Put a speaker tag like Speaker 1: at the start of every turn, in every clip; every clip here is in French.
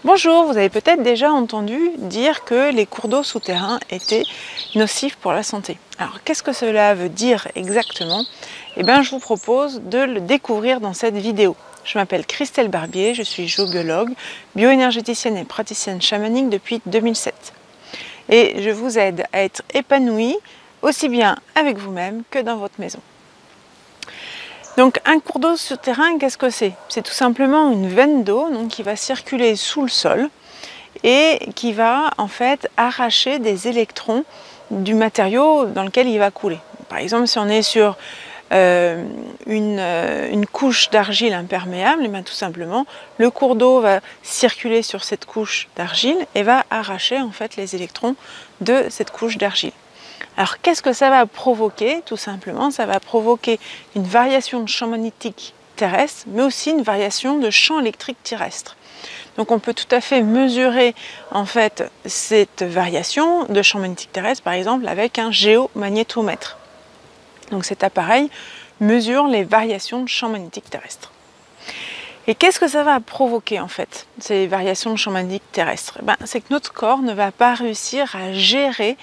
Speaker 1: Bonjour, vous avez peut-être déjà entendu dire que les cours d'eau souterrains étaient nocifs pour la santé. Alors qu'est-ce que cela veut dire exactement? Eh bien, je vous propose de le découvrir dans cette vidéo. Je m'appelle Christelle Barbier, je suis géobiologue, bioénergéticienne et praticienne chamanique depuis 2007. Et je vous aide à être épanoui aussi bien avec vous-même que dans votre maison. Donc un cours d'eau souterrain, qu'est-ce que c'est? C'est tout simplement une veine d'eau qui va circuler sous le sol et qui va en fait arracher des électrons du matériau dans lequel il va couler. Par exemple, si on est sur une couche d'argile imperméable, et bien tout simplement le cours d'eau va circuler sur cette couche d'argile et va arracher en fait les électrons de cette couche d'argile. Alors qu'est-ce que ça va provoquer? Tout simplement, ça va provoquer une variation de champ magnétique terrestre, mais aussi une variation de champ électrique terrestre. Donc on peut tout à fait mesurer en fait cette variation de champ magnétique terrestre, par exemple avec un géomagnétomètre. Donc cet appareil mesure les variations de champ magnétique terrestre. Et qu'est-ce que ça va provoquer en fait, ces variations de champ magnétique terrestre? C'est que notre corps ne va pas réussir à gérer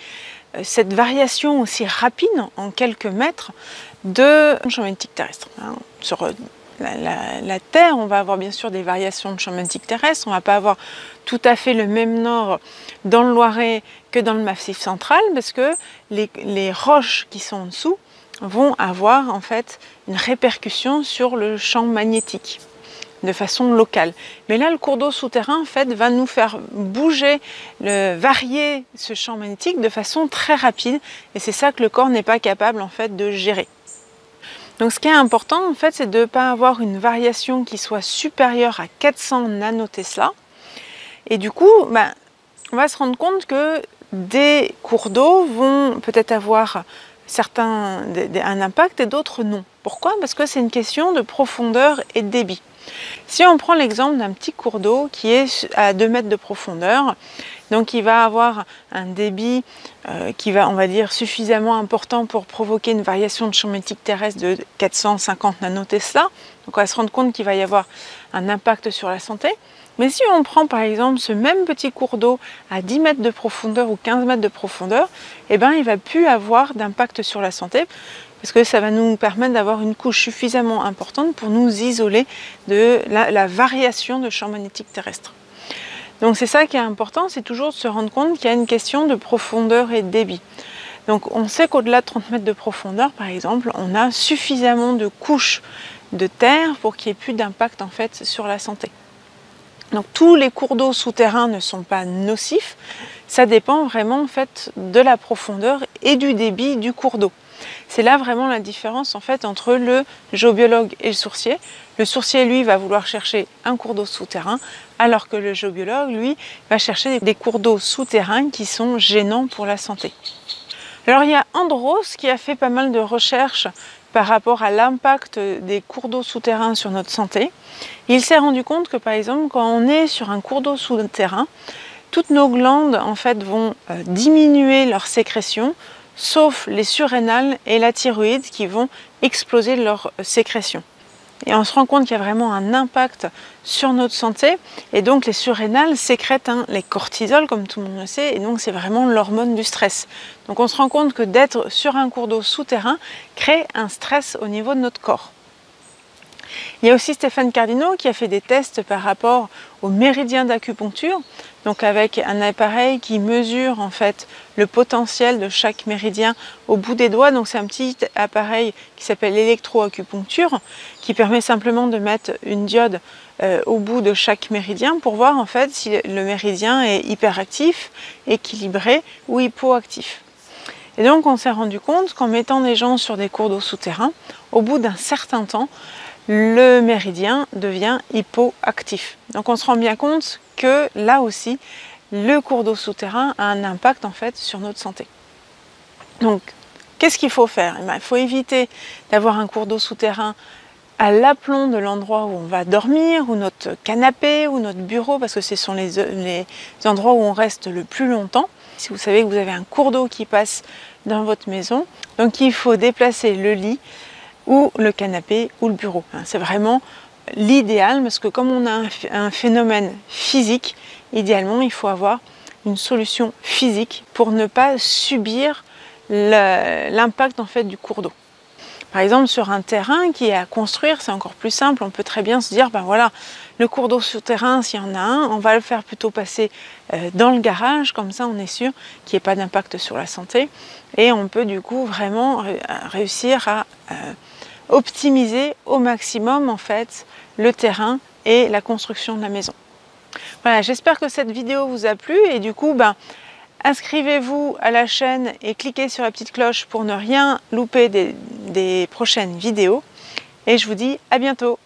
Speaker 1: cette variation aussi rapide en quelques mètres de champ magnétique terrestre. Sur la Terre, on va avoir bien sûr des variations de champ magnétique terrestre, on ne va pas avoir tout à fait le même nord dans le Loiret que dans le Massif central, parce que les roches qui sont en dessous vont avoir en fait une répercussion sur le champ magnétique de façon locale. Mais là, le cours d'eau souterrain en fait va nous faire bouger, varier ce champ magnétique de façon très rapide, et c'est ça que le corps n'est pas capable en fait de gérer. Donc ce qui est important en fait, c'est de ne pas avoir une variation qui soit supérieure à 400 nanotesla, et du coup, on va se rendre compte que des cours d'eau vont peut-être avoir un impact et d'autres non. Pourquoi? Parce que c'est une question de profondeur et de débit. Si on prend l'exemple d'un petit cours d'eau qui est à 2 mètres de profondeur, donc il va avoir un débit qui va, on va dire, suffisamment important pour provoquer une variation de champ magnétique terrestre de 450 nanotesla, donc on va se rendre compte qu'il va y avoir un impact sur la santé. Mais si on prend par exemple ce même petit cours d'eau à 10 mètres de profondeur ou 15 mètres de profondeur, il ne va plus avoir d'impact sur la santé, parce que ça va nous permettre d'avoir une couche suffisamment importante pour nous isoler de la variation de champ magnétique terrestre. Donc c'est ça qui est important, c'est toujours de se rendre compte qu'il y a une question de profondeur et de débit. Donc on sait qu'au-delà de 30 mètres de profondeur, par exemple, on a suffisamment de couches de terre pour qu'il n'y ait plus d'impact en fait sur la santé. Donc tous les cours d'eau souterrains ne sont pas nocifs, ça dépend vraiment en fait de la profondeur et du débit du cours d'eau. C'est là vraiment la différence en fait entre le géobiologue et le sourcier. Le sourcier, lui, va vouloir chercher un cours d'eau souterrain, alors que le géobiologue, lui, va chercher des cours d'eau souterrains qui sont gênants pour la santé. Alors il y a Andros qui a fait pas mal de recherches par rapport à l'impact des cours d'eau souterrains sur notre santé. Il s'est rendu compte que par exemple quand on est sur un cours d'eau souterrain, toutes nos glandes en fait vont diminuer leur sécrétion, sauf les surrénales et la thyroïde qui vont exploser leur sécrétion. Et on se rend compte qu'il y a vraiment un impact sur notre santé, et donc les surrénales sécrètent les cortisol comme tout le monde le sait, et donc c'est vraiment l'hormone du stress. Donc on se rend compte que d'être sur un cours d'eau souterrain crée un stress au niveau de notre corps. Il y a aussi Stéphane Cardino qui a fait des tests par rapport aux méridiens d'acupuncture, donc avec un appareil qui mesure en fait le potentiel de chaque méridien au bout des doigts. Donc c'est un petit appareil qui s'appelle l'électroacupuncture, qui permet simplement de mettre une diode au bout de chaque méridien pour voir en fait si le méridien est hyperactif, équilibré ou hypoactif. Et donc on s'est rendu compte qu'en mettant des gens sur des cours d'eau souterrains, au bout d'un certain temps, le méridien devient hypoactif. Donc on se rend bien compte que là aussi, le cours d'eau souterrain a un impact en fait sur notre santé. Donc qu'est-ce qu'il faut faire? Il faut éviter d'avoir un cours d'eau souterrain à l'aplomb de l'endroit où on va dormir, ou notre canapé, ou notre bureau, parce que ce sont les endroits où on reste le plus longtemps. Si vous savez que vous avez un cours d'eau qui passe dans votre maison, donc il faut déplacer le lit ou le canapé ou le bureau. C'est vraiment l'idéal, parce que comme on a un phénomène physique, idéalement il faut avoir une solution physique pour ne pas subir l'impact en fait du cours d'eau. Par exemple, sur un terrain qui est à construire, c'est encore plus simple. On peut très bien se dire, ben voilà, le cours d'eau souterrain, s'il y en a un, on va le faire plutôt passer dans le garage, comme ça on est sûr qu'il n'y ait pas d'impact sur la santé. Et on peut du coup vraiment réussir à optimiser au maximum en fait le terrain et la construction de la maison. Voilà, j'espère que cette vidéo vous a plu et du coup, inscrivez-vous à la chaîne et cliquez sur la petite cloche pour ne rien louper des prochaines vidéos. Et je vous dis à bientôt.